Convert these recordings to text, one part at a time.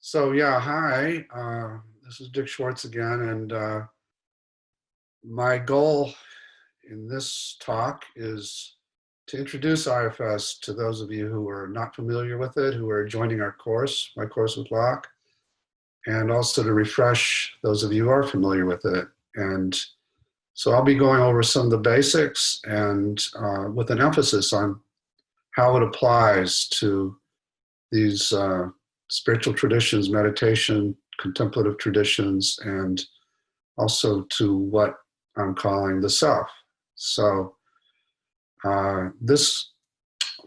So yeah, hi. This is Dick Schwartz again, and my goal in this talk is to introduce IFS to those of you who are not familiar with it, who are joining our course, my course with Locke, and also to refresh those of you who are familiar with it. And so I'll be going over some of the basics and with an emphasis on how it applies to these spiritual traditions, meditation, contemplative traditions, and also to what I'm calling the self. So this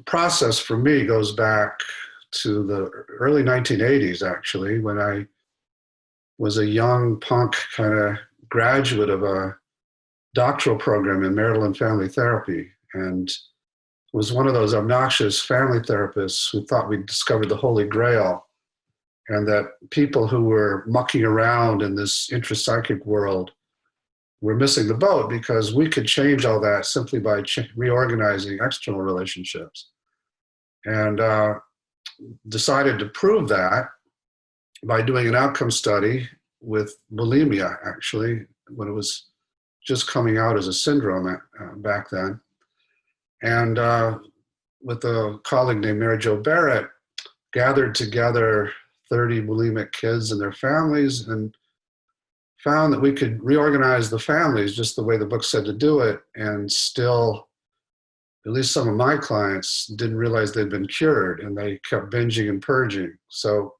process for me goes back to the early 1980s, actually, when I was a young punk kind of graduate of a doctoral program in marital and family therapy, and was one of those obnoxious family therapists who thought we'd discovered the Holy Grail, and that people who were mucking around in this intrapsychic world were missing the boat because we could change all that simply by reorganizing external relationships. And decided to prove that by doing an outcome study with bulimia, actually, when it was just coming out as a syndrome back then. And with a colleague named Mary Jo Barrett, gathered together 30 bulimic kids and their families and found that we could reorganize the families just the way the book said to do it, and still, at least some of my clients didn't realize they'd been cured, and they kept binging and purging. So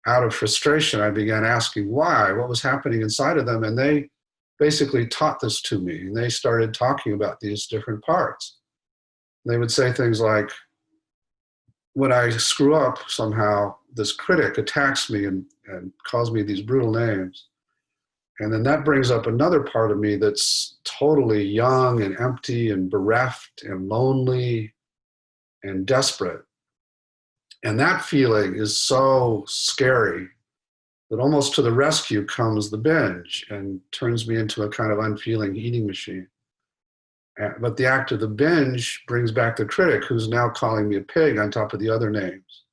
out of frustration, I began asking why, what was happening inside of them, and they basically taught this to me, and they started talking about these different parts. They would say things like, when I screw up somehow, this critic attacks me and calls me these brutal names. And then that brings up another part of me that's totally young and empty and bereft and lonely and desperate. And that feeling is so scary that almost to the rescue comes the binge and turns me into a kind of unfeeling eating machine. But the act of the binge brings back the critic, who's now calling me a pig on top of the other names.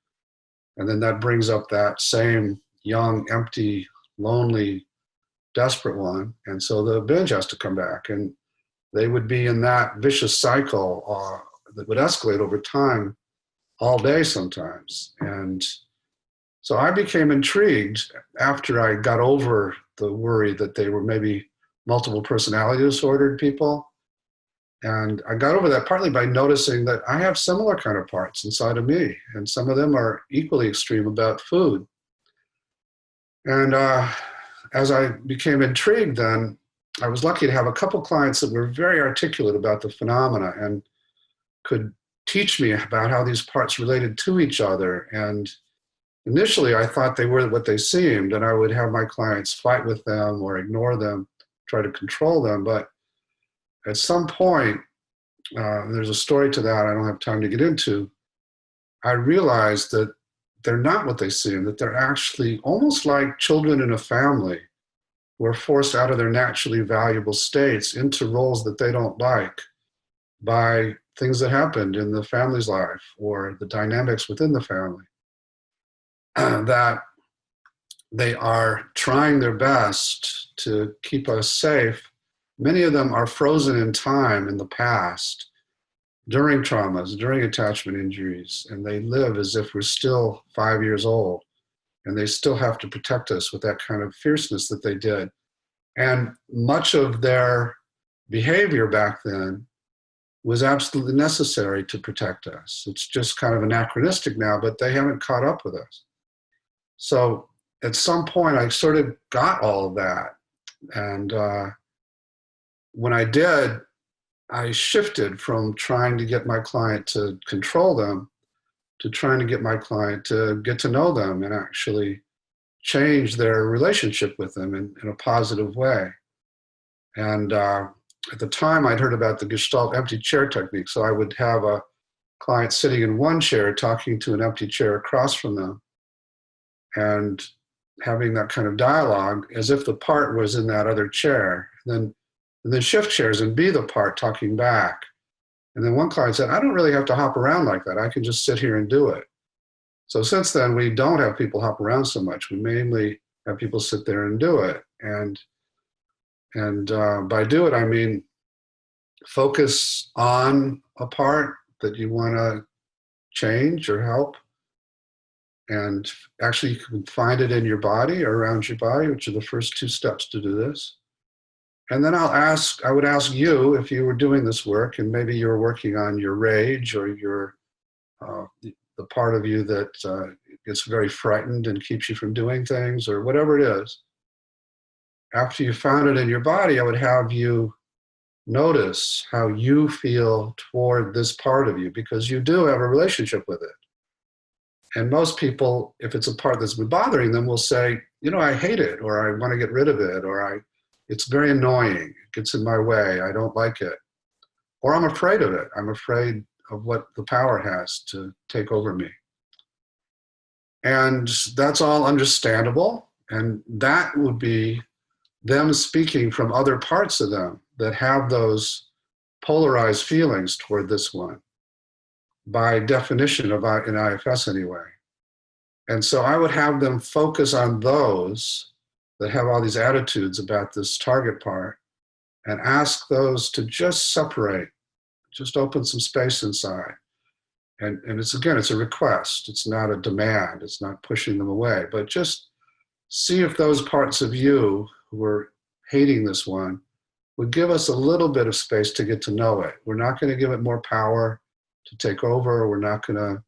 And then that brings up that same young, empty, lonely, desperate one. And so the binge has to come back. And they would be in that vicious cycle that would escalate over time all day sometimes. And so I became intrigued after I got over the worry that they were maybe multiple personality disordered people. And I got over that partly by noticing that I have similar kind of parts inside of me, and some of them are equally extreme about food. And as I became intrigued then, I was lucky to have a couple clients that were very articulate about the phenomena and could teach me about how these parts related to each other. And initially I thought they were what they seemed, and I would have my clients fight with them or ignore them, try to control them. But at some point, there's a story to that I don't have time to get into, I realized that they're not what they seem, that they're actually almost like children in a family who are forced out of their naturally valuable states into roles that they don't like by things that happened in the family's life or the dynamics within the family. That they are trying their best to keep us safe. Many of them are frozen in time in the past, during traumas, during attachment injuries, and they live as if we're still 5 years old, and they still have to protect us with that kind of fierceness that they did. And much of their behavior back then was absolutely necessary to protect us. It's just kind of anachronistic now, but they haven't caught up with us. So at some point, I sort of got all of that. And when I did, I shifted from trying to get my client to control them to trying to get my client to get to know them and actually change their relationship with them in a positive way. And at the time, I'd heard about the Gestalt empty chair technique. So I would have a client sitting in one chair talking to an empty chair across from them and having that kind of dialogue as if the part was in that other chair. And then shift chairs and be the part talking back. And then one client said, I don't really have to hop around like that. I can just sit here and do it. So since then, we don't have people hop around so much. We mainly have people sit there and do it. And by do it, I mean focus on a part that you want to change or help, and actually you can find it in your body or around your body, which are the first two steps to do this. And then I would ask you, if you were doing this work and maybe you're working on your rage or the part of you that gets very frightened and keeps you from doing things or whatever it is, after you found it in your body, I would have you notice how you feel toward this part of you, because you do have a relationship with it. And most people, if it's a part that's been bothering them, will say, I hate it, or I want to get rid of it, or it's very annoying. It gets in my way. I don't like it. Or I'm afraid of it. I'm afraid of what the power has to take over me. And that's all understandable. And that would be them speaking from other parts of them that have those polarized feelings toward this one, by definition in IFS anyway. And so I would have them focus on those that have all these attitudes about this target part and ask those to just separate, just open some space inside. And it's a request. It's not a demand. It's not pushing them away, but just see if those parts of you who are hating this one would give us a little bit of space to get to know it. We're not going to give it more power to take over. We're not going to,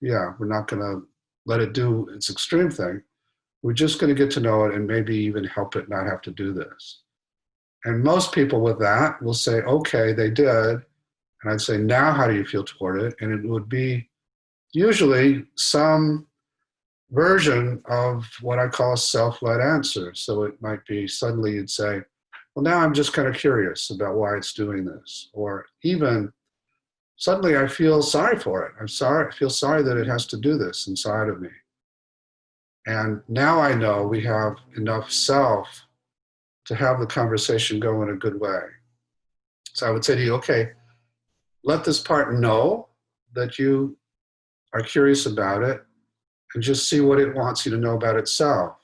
we're not going to let it do its extreme thing. We're just going to get to know it and maybe even help it not have to do this. And most people with that will say, okay, they did. And I'd say, now how do you feel toward it? And it would be usually some version of what I call a self-led answer. So it might be suddenly you'd say, well, now I'm just kind of curious about why it's doing this. Or even suddenly I feel sorry for it. I feel sorry that it has to do this inside of me. And now I know we have enough self to have the conversation go in a good way. So I would say to you, okay, let this part know that you are curious about it, and just see what it wants you to know about itself.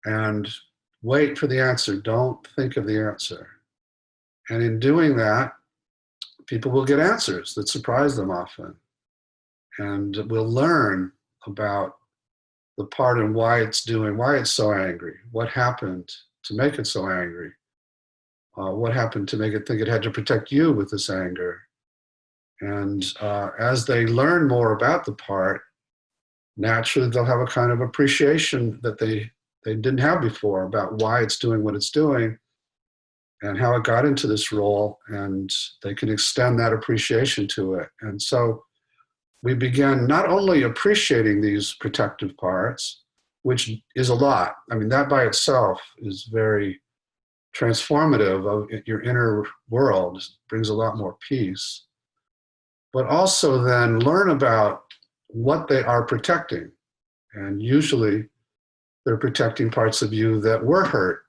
And wait for the answer. Don't think of the answer. And in doing that, people will get answers that surprise them often. And we'll learn about the part and why it's so angry. What happened to make it so angry? What happened to make it think it had to protect you with this anger? And as they learn more about the part, naturally they'll have a kind of appreciation that they didn't have before about why it's doing what it's doing and how it got into this role, and they can extend that appreciation to it. And so we began not only appreciating these protective parts, which is a lot. I mean, that by itself is very transformative of your inner world, brings a lot more peace. But also then learn about what they are protecting. And usually they're protecting parts of you that were hurt,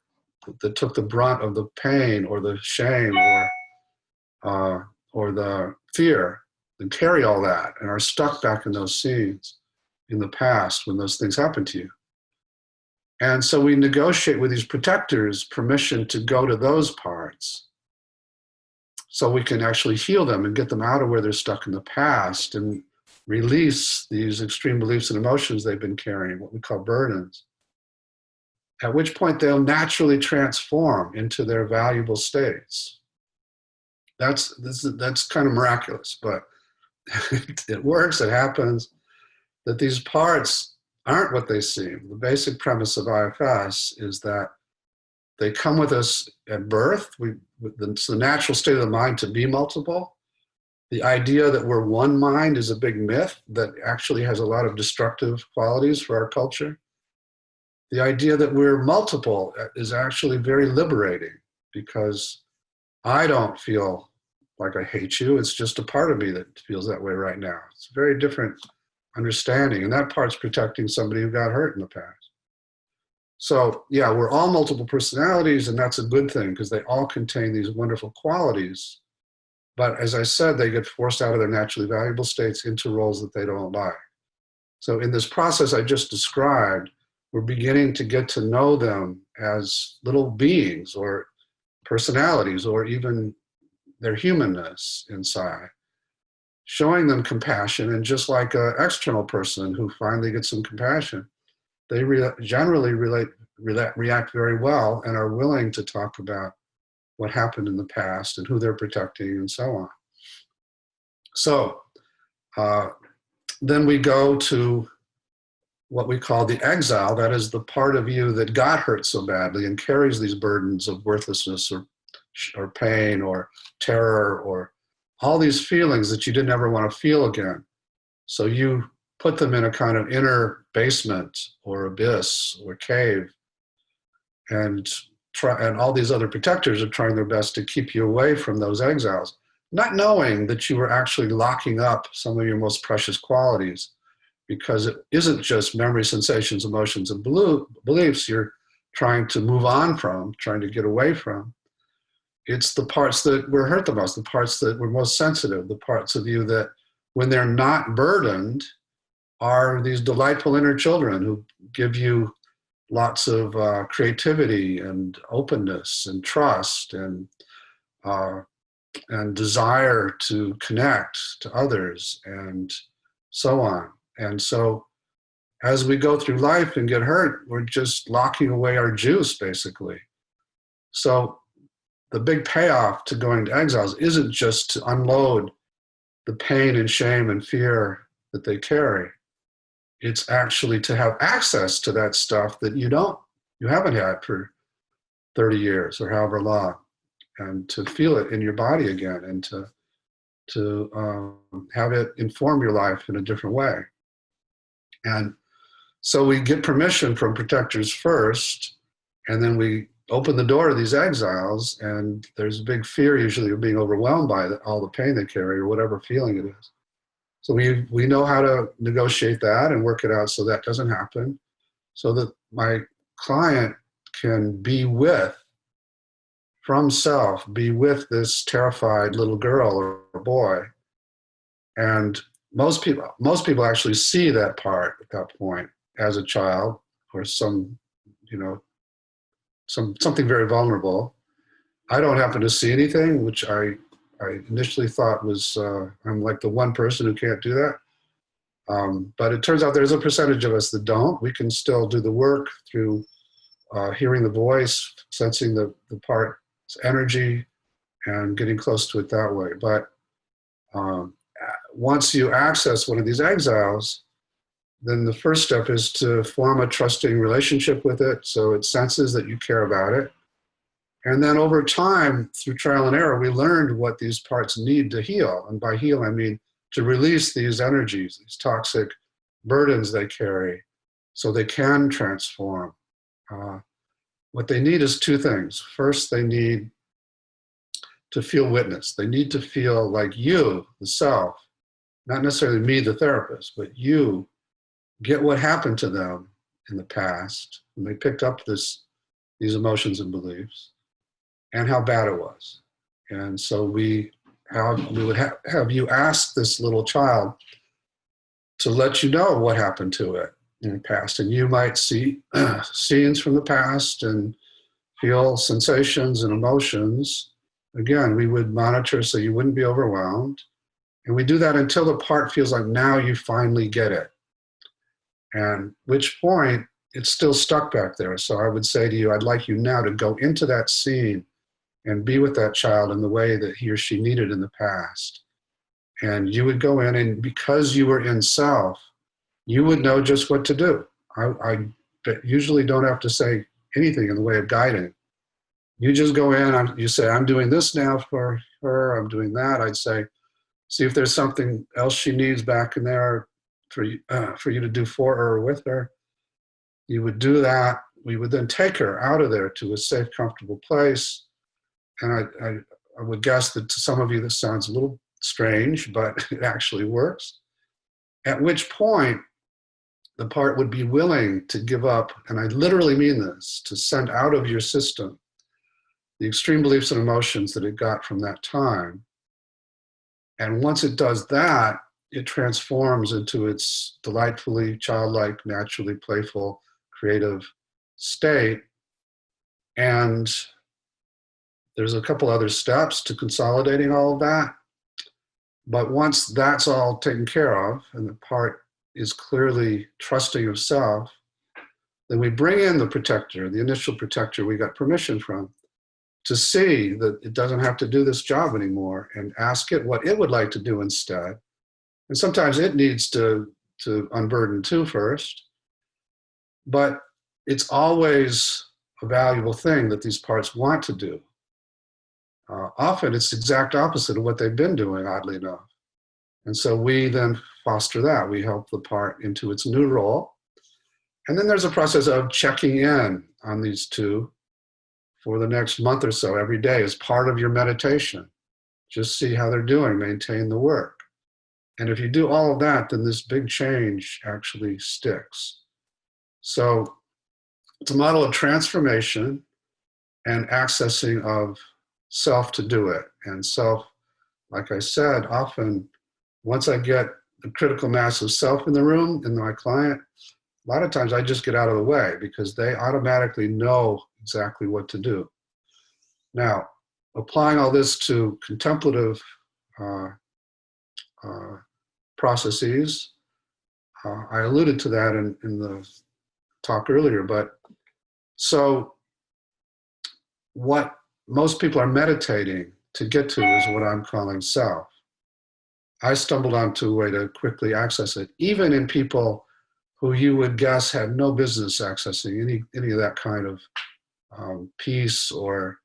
that took the brunt of the pain or the shame or the fear, and carry all that and are stuck back in those scenes in the past when those things happened to you. And so we negotiate with these protectors permission to go to those parts so we can actually heal them and get them out of where they're stuck in the past and release these extreme beliefs and emotions they've been carrying, what we call burdens. At which point they'll naturally transform into their valuable states. That's kind of miraculous, but it works, it happens, that these parts aren't what they seem. The basic premise of IFS is that they come with us at birth. It's the natural state of the mind to be multiple. The idea that we're one mind is a big myth that actually has a lot of destructive qualities for our culture. The idea that we're multiple is actually very liberating, because I don't feel like I hate you. It's just a part of me that feels that way right now. It's a very different understanding, and that part's protecting somebody who got hurt in the past. So yeah, we're all multiple personalities, and that's a good thing because they all contain these wonderful qualities. But as I said, they get forced out of their naturally valuable states into roles that they don't like. So in this process I just described, we're beginning to get to know them as little beings or personalities or even their humanness inside, showing them compassion. And just like an external person who finally gets some compassion, they generally react very well and are willing to talk about what happened in the past and who they're protecting and so on. So then we go to what we call the exile. That is the part of you that got hurt so badly and carries these burdens of worthlessness or pain or terror or all these feelings that you didn't ever want to feel again. So you put them in a kind of inner basement or abyss or cave, and all these other protectors are trying their best to keep you away from those exiles, not knowing that you were actually locking up some of your most precious qualities, because it isn't just memory, sensations, emotions, and beliefs you're trying to move on from, trying to get away from. It's the parts that were hurt the most, the parts that were most sensitive, the parts of you that, when they're not burdened, are these delightful inner children who give you lots of creativity and openness and trust and desire to connect to others and so on. And so as we go through life and get hurt, we're just locking away our juice, basically. So the big payoff to going to exiles isn't just to unload the pain and shame and fear that they carry. It's actually to have access to that stuff that you haven't had for 30 years or however long, and to feel it in your body again, and to have it inform your life in a different way. And so we get permission from protectors first, and then we open the door to these exiles, and there's a big fear usually of being overwhelmed by all the pain they carry or whatever feeling it is. So we know how to negotiate that and work it out so that doesn't happen, so that my client can be with, from self, be with this terrified little girl or boy. And most people actually see that part at that point as a child, or something very vulnerable. I don't happen to see anything, which I initially thought was, I'm like the one person who can't do that. But it turns out there's a percentage of us that don't. We can still do the work through hearing the voice, sensing the part's energy, and getting close to it that way. But once you access one of these exiles, then the first step is to form a trusting relationship with it, so it senses that you care about it. And then over time, through trial and error, we learned what these parts need to heal. And by heal, I mean to release these energies, these toxic burdens they carry, so they can transform. What they need is two things. First, they need to feel witness. They need to feel like you, the self, not necessarily me, the therapist, but you get what happened to them in the past when they picked up these emotions and beliefs, and how bad it was. And so we would have you ask this little child to let you know what happened to it in the past. And you might see scenes from the past and feel sensations and emotions. Again, we would monitor so you wouldn't be overwhelmed. And we do that until the part feels like now you finally get it. And which point it's still stuck back there. So I would say to you, I'd like you now to go into that scene and be with that child in the way that he or she needed in the past. And you would go in, and because you were in self, you would know just what to do. I usually don't have to say anything in the way of guiding. You just go in, you say, I'm doing this now for her, I'm doing that. I'd say, see if there's something else she needs back in there for you to do for her or with her. You would do that. We would then take her out of there to a safe, comfortable place. And I would guess that to some of you this sounds a little strange, but it actually works. At which point, the part would be willing to give up, and I literally mean this, to send out of your system the extreme beliefs and emotions that it got from that time, And once it does that, it transforms into its delightfully childlike, naturally playful, creative state. And there's a couple other steps to consolidating all of that. But once that's all taken care of and the part is clearly trusting of self, then we bring in the protector, the initial protector we got permission from, to see that it doesn't have to do this job anymore, and ask it what it would like to do instead. And sometimes it needs to unburden too first. But it's always a valuable thing that these parts want to do. Often it's the exact opposite of what they've been doing, oddly enough. And so we then foster that. We help the part into its new role. And then there's a process of checking in on these two for the next month or so every day as part of your meditation. Just see how they're doing, maintain the work. And if you do all of that, then this big change actually sticks. So it's a model of transformation and accessing of self to do it. And self, like I said, often once I get the critical mass of self in the room, in my client, a lot of times I just get out of the way because they automatically know exactly what to do. Now, applying all this to contemplative processes, I alluded to that in the talk earlier, but so what most people are meditating to get to is what I'm calling self. I stumbled onto a way to quickly access it, even in people who you would guess had no business accessing any of that kind of peace, or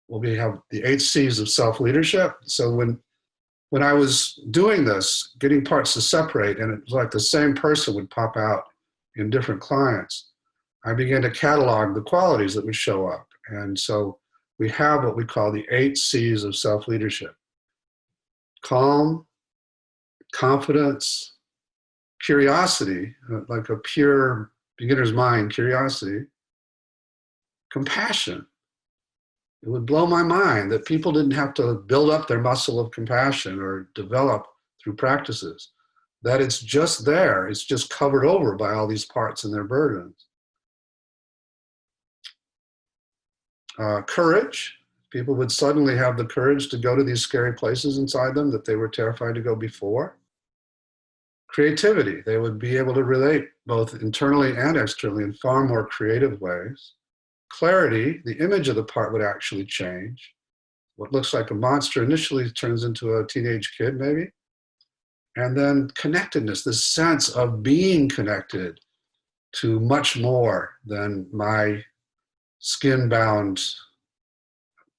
well, we have the 8 C's of self-leadership. So when I was doing this, getting parts to separate, and it was like the same person would pop out in different clients, I began to catalog the qualities that would show up. And so we have what we call the 8 C's of self-leadership: calm, confidence, curiosity, like a pure beginner's mind curiosity, compassion. It would blow my mind that people didn't have to build up their muscle of compassion or develop through practices, that it's just there, it's just covered over by all these parts and their burdens. Courage. People would suddenly have the courage to go to these scary places inside them that they were terrified to go before. Creativity. They would be able to relate both internally and externally in far more creative ways. Clarity. The image of the part would actually change. What looks like a monster initially turns into a teenage kid, maybe. And then connectedness, this sense of being connected to much more than my skin-bound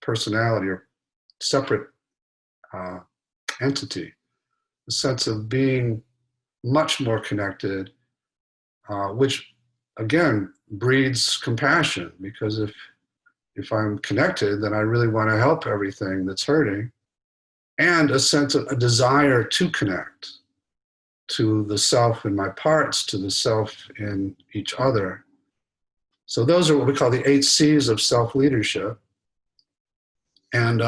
personality or separate entity. The sense of being much more connected, which again breeds compassion, because if I'm connected, then I really want to help everything that's hurting, and a sense of a desire to connect to the self in my parts, to the self in each other. So those are what we call the 8 C's of self-leadership. And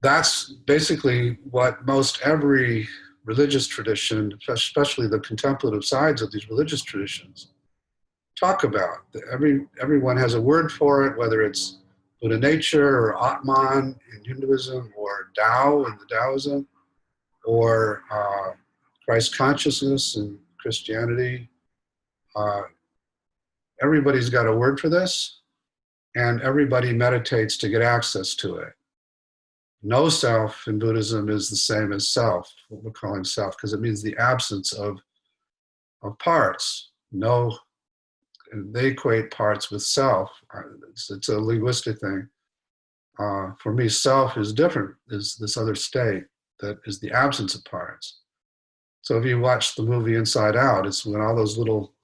that's basically what most every religious tradition, especially the contemplative sides of these religious traditions, talk about. Everyone has a word for it, whether it's Buddha nature or Atman in Hinduism, or Tao in the Taoism, or Christ consciousness in Christianity. Everybody's got a word for this, and everybody meditates to get access to it. No self in Buddhism is the same as self, what we're calling self, because it means the absence of parts. No, they equate parts with self. It's a linguistic thing. For me, self is different, is this other state that is the absence of parts. So if you watch the movie Inside Out, it's when all those little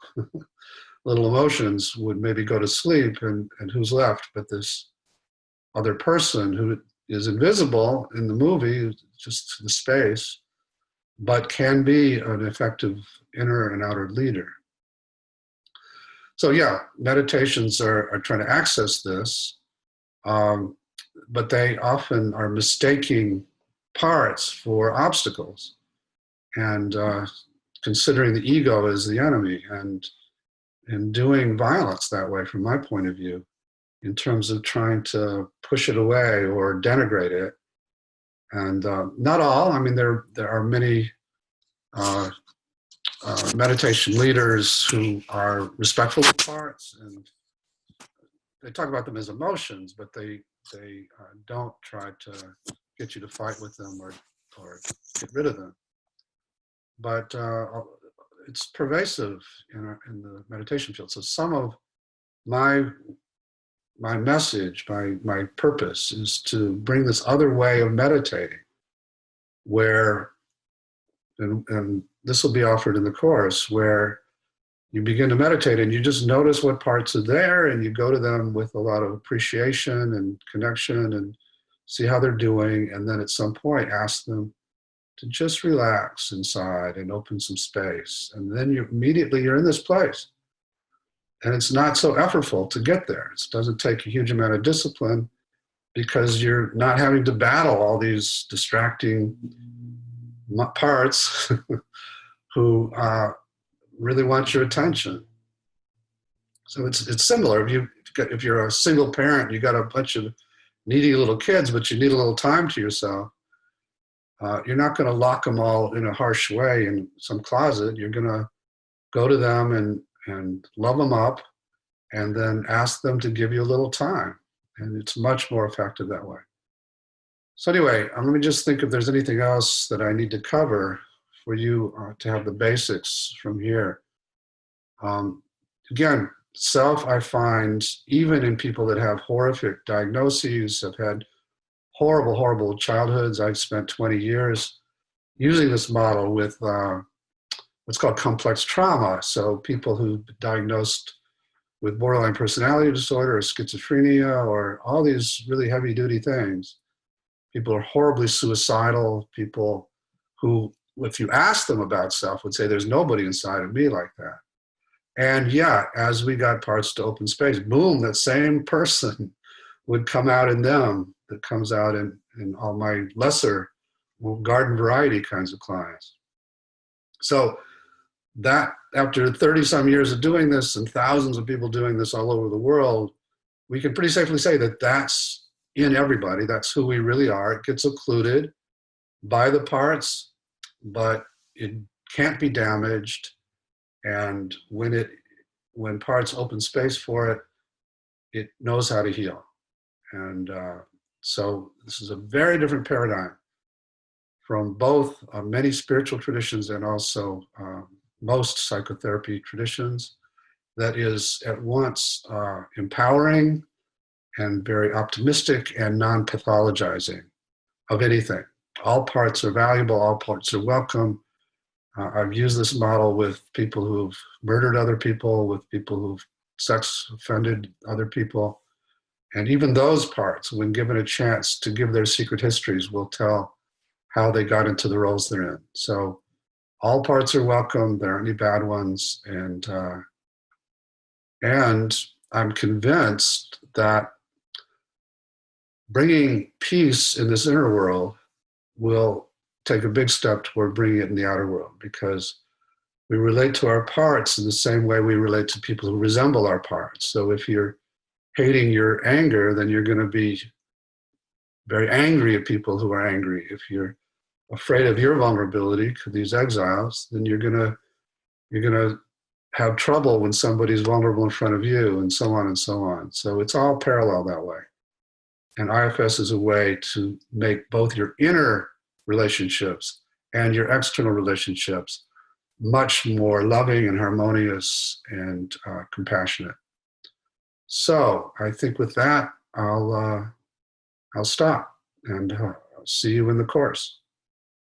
emotions would maybe go to sleep, and who's left but this other person who is invisible in the movie, just the space, but can be an effective inner and outer leader. So yeah, meditations are trying to access this, but they often are mistaking parts for obstacles, and considering the ego as the enemy, and doing violence that way, from my point of view, in terms of trying to push it away or denigrate it. And not all. I mean, there are many meditation leaders who are respectful of parts, and they talk about them as emotions, but they don't try to get you to fight with them or get rid of them. But it's pervasive in the meditation field. So some of my message, my purpose, is to bring this other way of meditating, where, and this will be offered in the course, where you begin to meditate and you just notice what parts are there, and you go to them with a lot of appreciation and connection and see how they're doing. And then at some point ask them to just relax inside and open some space. And then you're in this place. And it's not so effortful to get there. It doesn't take a huge amount of discipline, because you're not having to battle all these distracting parts who really want your attention. So it's similar. If you're a single parent, you got a bunch of needy little kids, but you need a little time to yourself. You're not going to lock them all in a harsh way in some closet. You're going to go to them and love them up, and then ask them to give you a little time. And it's much more effective that way. So anyway, let me just think if there's anything else that I need to cover for you to have the basics from here. Again, self, I find, even in people that have horrific diagnoses, have had horrible, horrible childhoods. I've spent 20 years using this model with what's called complex trauma. So people who diagnosed with borderline personality disorder or schizophrenia or all these really heavy duty things. People are horribly suicidal. People who, if you ask them about self, would say, there's nobody inside of me like that. And yeah, as we got parts to open space, boom, that same person would come out in them that comes out in all my lesser garden variety kinds of clients. So that, after 30 some years of doing this and thousands of people doing this all over the world, we can pretty safely say that that's in everybody. That's who we really are. It gets occluded by the parts, but it can't be damaged. And when parts open space for it, it knows how to heal. And so this is a very different paradigm from both many spiritual traditions and also most psychotherapy traditions, that is at once empowering and very optimistic and non-pathologizing of anything. All parts are valuable, all parts are welcome. I've used this model with people who've murdered other people, with people who've sex offended other people. And even those parts, when given a chance to give their secret histories, will tell how they got into the roles they're in. So all parts are welcome. There aren't any bad ones. And I'm convinced that bringing peace in this inner world will take a big step toward bringing it in the outer world, because we relate to our parts in the same way we relate to people who resemble our parts. So if you're hating your anger, then you're going to be very angry at people who are angry. If you're afraid of your vulnerability to these exiles, then you're going to have trouble when somebody's vulnerable in front of you, and so on and so on. So it's all parallel that way. And IFS is a way to make both your inner relationships and your external relationships much more loving and harmonious and compassionate. So I think with that, I'll stop, and I'll see you in the course.